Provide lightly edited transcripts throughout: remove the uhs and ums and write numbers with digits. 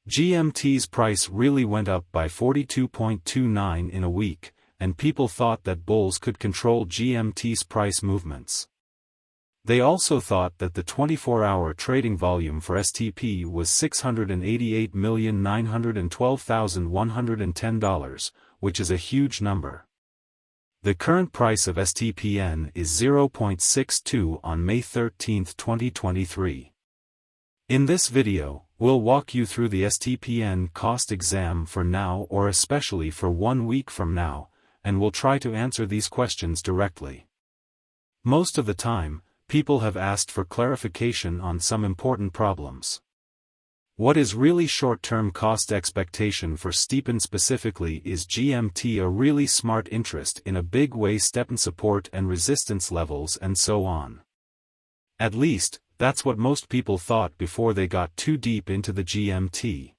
GMT's price really went up by 42.29 in a week, and people thought that bulls could control GMT's price movements. They also thought that the 24-hour trading volume for STP was $688,912,110, which is a huge number. The current price of STPN is 0.62 on May 13, 2023. In this video, we'll walk you through the STPN cost exam for now or especially for 1 week from now, and we'll try to answer these questions directly. Most of the time, people have asked for clarification on some important problems. What is really short-term cost expectation for Stepn specifically? Is GMT a really smart interest in a big way? Stepn support and resistance levels and so on. At least, that's what most people thought before they got too deep into the GMT.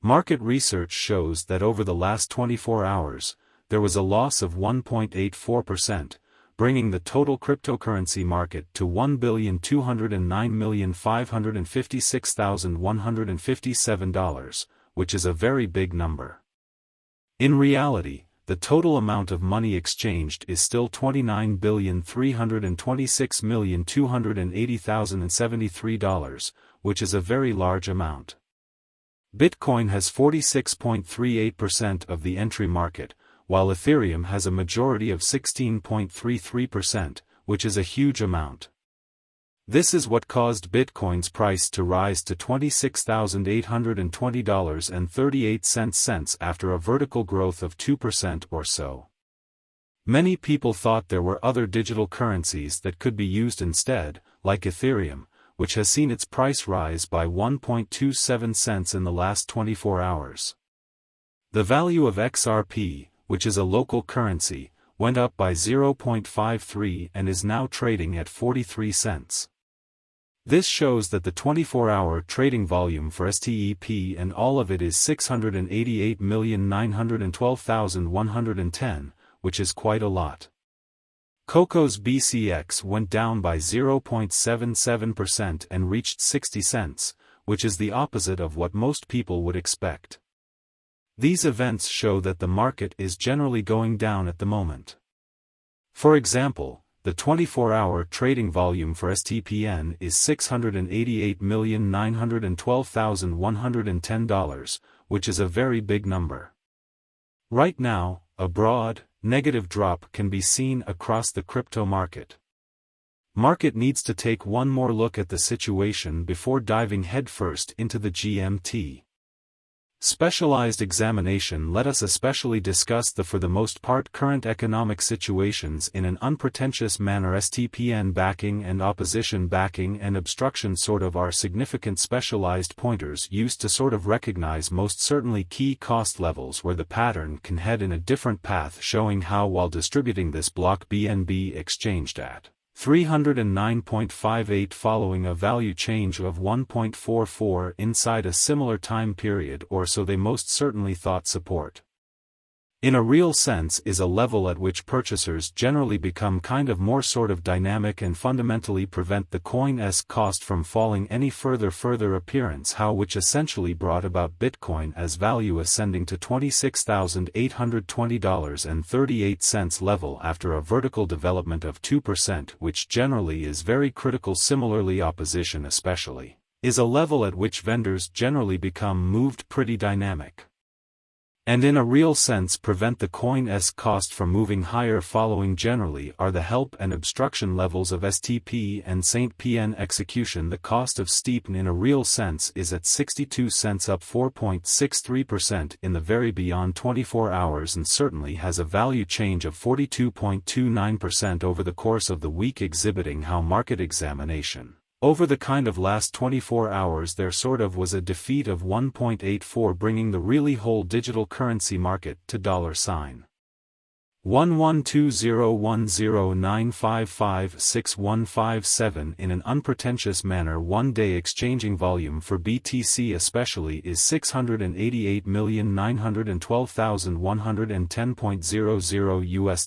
Market research shows that over the last 24 hours, there was a loss of 1.84%, bringing the total cryptocurrency market to $1,209,556,157, which is a very big number. In reality, the total amount of money exchanged is still $29,326,280,073, which is a very large amount. Bitcoin has 46.38% of the entry market, while Ethereum has a majority of 16.33%, which is a huge amount. This is what caused Bitcoin's price to rise to $26,820.38 after a vertical growth of 2% or so. Many people thought there were other digital currencies that could be used instead, like Ethereum, which has seen its price rise by 1.27 cents in the last 24 hours. The value of XRP, which is a local currency, went up by 0.53 and is now trading at 43 cents. This shows that the 24-hour trading volume for STEP and all of it is 688,912,110, which is quite a lot. Coco's BCX went down by 0.77% and reached 60 cents, which is the opposite of what most people would expect. These events show that the market is generally going down at the moment. For example, the 24-hour trading volume for STPN is $688,912,110, which is a very big number. Right now, a broad, negative drop can be seen across the crypto market. Market needs to take one more look at the situation before diving headfirst into the GMT. Specialized examination let us especially discuss the for the most part current economic situations in an unpretentious manner. STPN backing and opposition backing and obstruction sort of are significant specialized pointers used to sort of recognize most certainly key cost levels where the pattern can head in a different path, showing how while distributing this block BNB exchanged at 309.58 following a value change of 1.44 inside a similar time period or so, they most certainly thought support. In a real sense is a level at which purchasers generally become kind of more sort of dynamic and fundamentally prevent the coin's cost from falling any further appearance how which essentially brought about Bitcoin as value ascending to $26,820.38 level after a vertical development of 2%, which generally is very critical. Similarly, opposition especially is a level at which vendors generally become moved pretty dynamic. And in a real sense prevent the coin's cost from moving higher. Following generally are the help and obstruction levels of STP and Stpn execution. The cost of Stepn in a real sense is at 62 cents, up 4.63% in the very beyond 24 hours, and certainly has a value change of 42.29% over the course of the week, exhibiting how market examination over the kind of last 24 hours there sort of was a defeat of 1.84, bringing the really whole digital currency market to $1120109556157 in an unpretentious manner. 1-day exchanging volume for BTC especially is $688,912,110.00 US,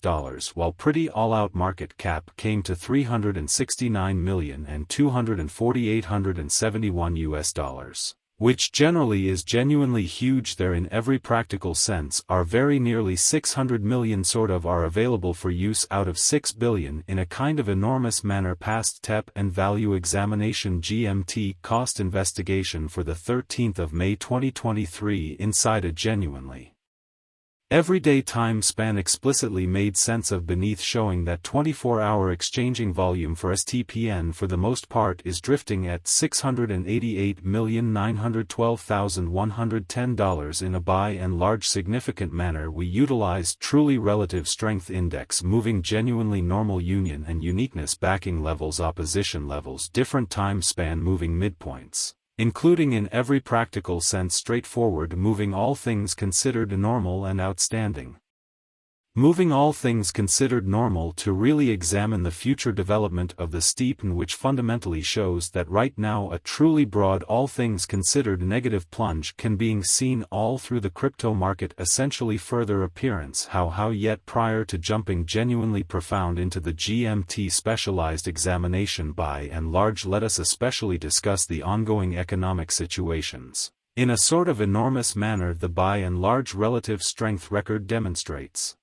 while pretty all-out market cap came to $369,248,871 US. which generally is genuinely huge there in every practical sense, are very nearly 600 million sort of are available for use out of 6 billion in a kind of enormous manner past TEP and value examination GMT cost investigation for the 13th of May 2023 inside a genuinely everyday time span explicitly made sense of beneath, showing that 24-hour exchanging volume for STPN for the most part is drifting at $688,912,110 in a by and large significant manner. We utilized truly relative strength index moving genuinely normal union and uniqueness backing levels, opposition levels, different time span moving midpoints, including in every practical sense straightforward moving all things considered normal and outstanding. Moving all things considered normal to really examine the future development of the Stepn, which fundamentally shows that right now a truly broad all things considered negative plunge can being seen all through the crypto market, essentially further appearance how yet prior to jumping genuinely profound into the GMT specialized examination by and large. Let us especially discuss the ongoing economic situations. In a sort of enormous manner, the by and large relative strength record demonstrates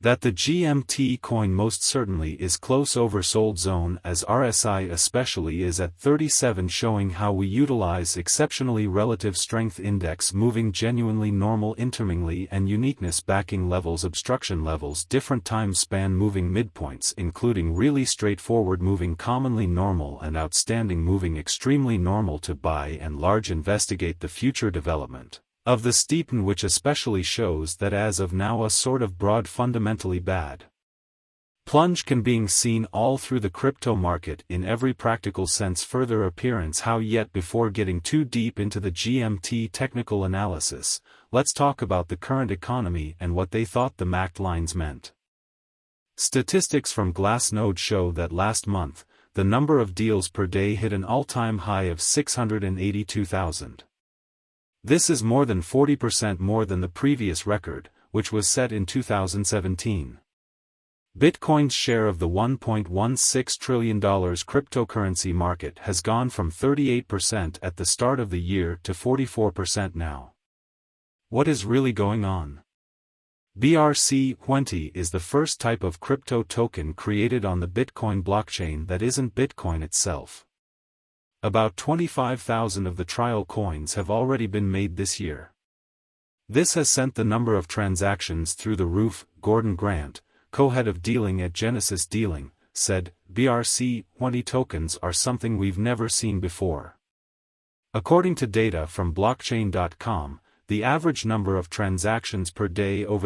that the GMT coin most certainly is close oversold zone, as RSI especially is at 37, showing how we utilize exceptionally relative strength index moving genuinely normal intermingly and uniqueness backing levels, obstruction levels, different time span moving midpoints, including really straightforward moving commonly normal and outstanding moving extremely normal to by and large investigate the future development of the Stepn, which especially shows that as of now a sort of broad fundamentally bad plunge can being seen all through the crypto market in every practical sense further appearance how yet. Before getting too deep into the GMT technical analysis, let's talk about the current economy and what they thought the MACD lines meant. Statistics from Glassnode show that last month, the number of deals per day hit an all-time high of 682,000. This is more than 40% more than the previous record, which was set in 2017. Bitcoin's share of the $1.16 trillion cryptocurrency market has gone from 38% at the start of the year to 44% now. What is really going on? BRC-20 is the first type of crypto token created on the Bitcoin blockchain that isn't Bitcoin itself. About 25,000 of the trial coins have already been made this year. This has sent the number of transactions through the roof. Gordon Grant, co-head of dealing at Genesis Dealing, said, "BRC-20 tokens are something we've never seen before." According to data from blockchain.com, the average number of transactions per day over